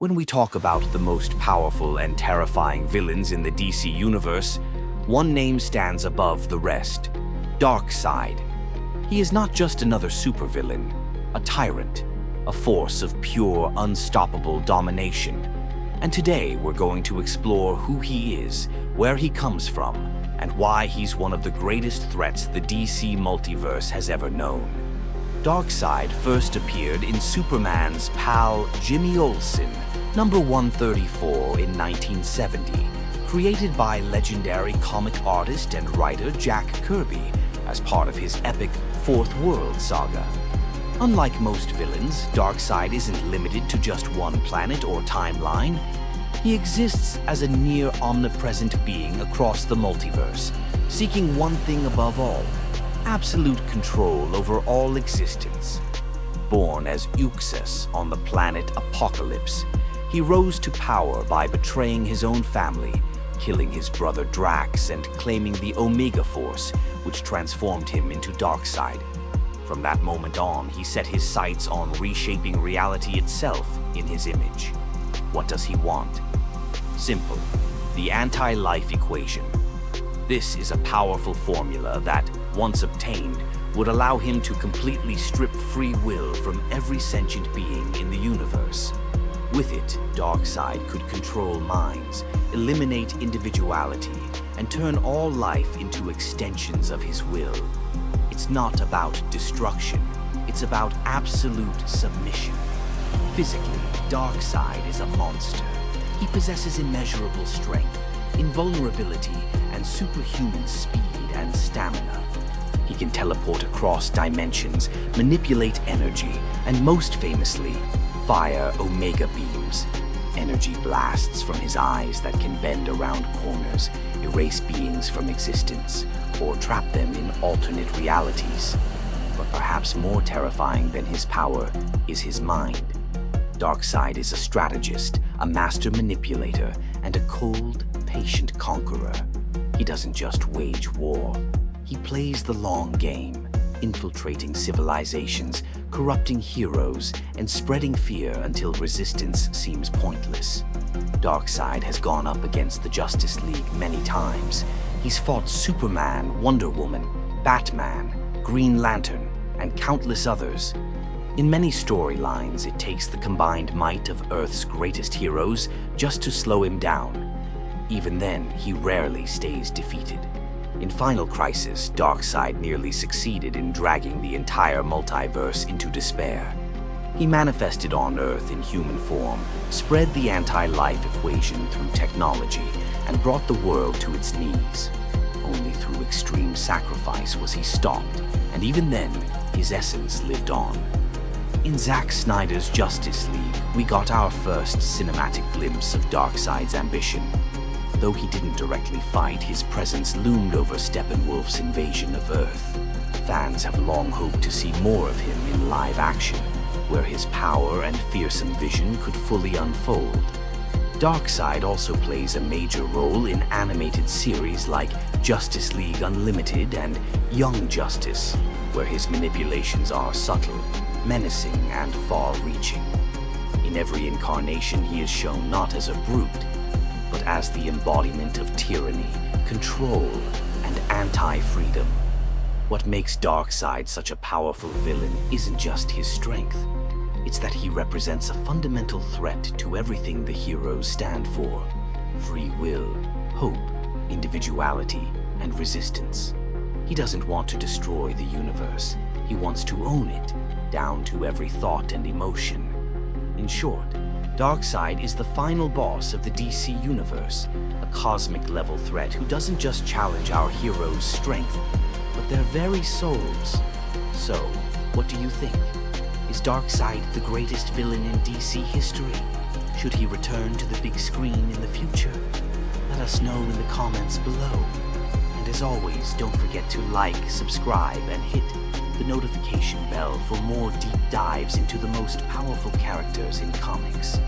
When we talk about the most powerful and terrifying villains in the DC universe, one name stands above the rest: Darkseid. He is not just another supervillain, a tyrant, a force of pure, unstoppable domination. And today we're going to explore who he is, where he comes from, and why he's one of the greatest threats the DC multiverse has ever known. Darkseid first appeared in Superman's pal Jimmy Olsen, number 134 in 1970, created by legendary comic artist and writer Jack Kirby as part of his epic Fourth World saga. Unlike most villains, Darkseid isn't limited to just one planet or timeline. He exists as a near-omnipresent being across the multiverse, seeking one thing above all: absolute control over all existence. Born as Uxas on the planet Apokolips, he rose to power by betraying his own family, killing his brother Drax, and claiming the Omega Force, which transformed him into Darkseid. From that moment on, he set his sights on reshaping reality itself in his image. What does he want? Simple: the anti-life equation. This is a powerful formula that, once obtained, would allow him to completely strip free will from every sentient being in the universe. With it, Darkseid could control minds, eliminate individuality, and turn all life into extensions of his will. It's not about destruction, it's about absolute submission. Physically, Darkseid is a monster. He possesses immeasurable strength, invulnerability, and superhuman speed and stamina. He can teleport across dimensions, manipulate energy, and most famously, fire Omega beams, energy blasts from his eyes that can bend around corners, erase beings from existence, or trap them in alternate realities. But perhaps more terrifying than his power is his mind. Darkseid is a strategist, a master manipulator, and a cold, patient conqueror. He doesn't just wage war. He plays the long game, infiltrating civilizations, corrupting heroes, and spreading fear until resistance seems pointless. Darkseid has gone up against the Justice League many times. He's fought Superman, Wonder Woman, Batman, Green Lantern, and countless others. In many storylines, it takes the combined might of Earth's greatest heroes just to slow him down. Even then, he rarely stays defeated. In Final Crisis, Darkseid nearly succeeded in dragging the entire multiverse into despair. He manifested on Earth in human form, spread the anti-life equation through technology, and brought the world to its knees. Only through extreme sacrifice was he stopped, and even then, his essence lived on. In Zack Snyder's Justice League, we got our first cinematic glimpse of Darkseid's ambition. Though he didn't directly fight, his presence loomed over Steppenwolf's invasion of Earth. Fans have long hoped to see more of him in live action, where his power and fearsome vision could fully unfold. Darkseid also plays a major role in animated series like Justice League Unlimited and Young Justice, where his manipulations are subtle, menacing, and far-reaching. In every incarnation, he is shown not as a brute, but as the embodiment of tyranny, control, and anti-freedom. What makes Darkseid such a powerful villain isn't just his strength. It's that he represents a fundamental threat to everything the heroes stand for: free will, hope, individuality, and resistance. He doesn't want to destroy the universe. He wants to own it, down to every thought and emotion. In short, Darkseid is the final boss of the DC universe, a cosmic-level threat who doesn't just challenge our heroes' strength, but their very souls. So, what do you think? Is Darkseid the greatest villain in DC history? Should he return to the big screen in the future? Let us know in the comments below. And as always, don't forget to like, subscribe, and hit the notification bell for more deep dives into the most powerful characters in comics.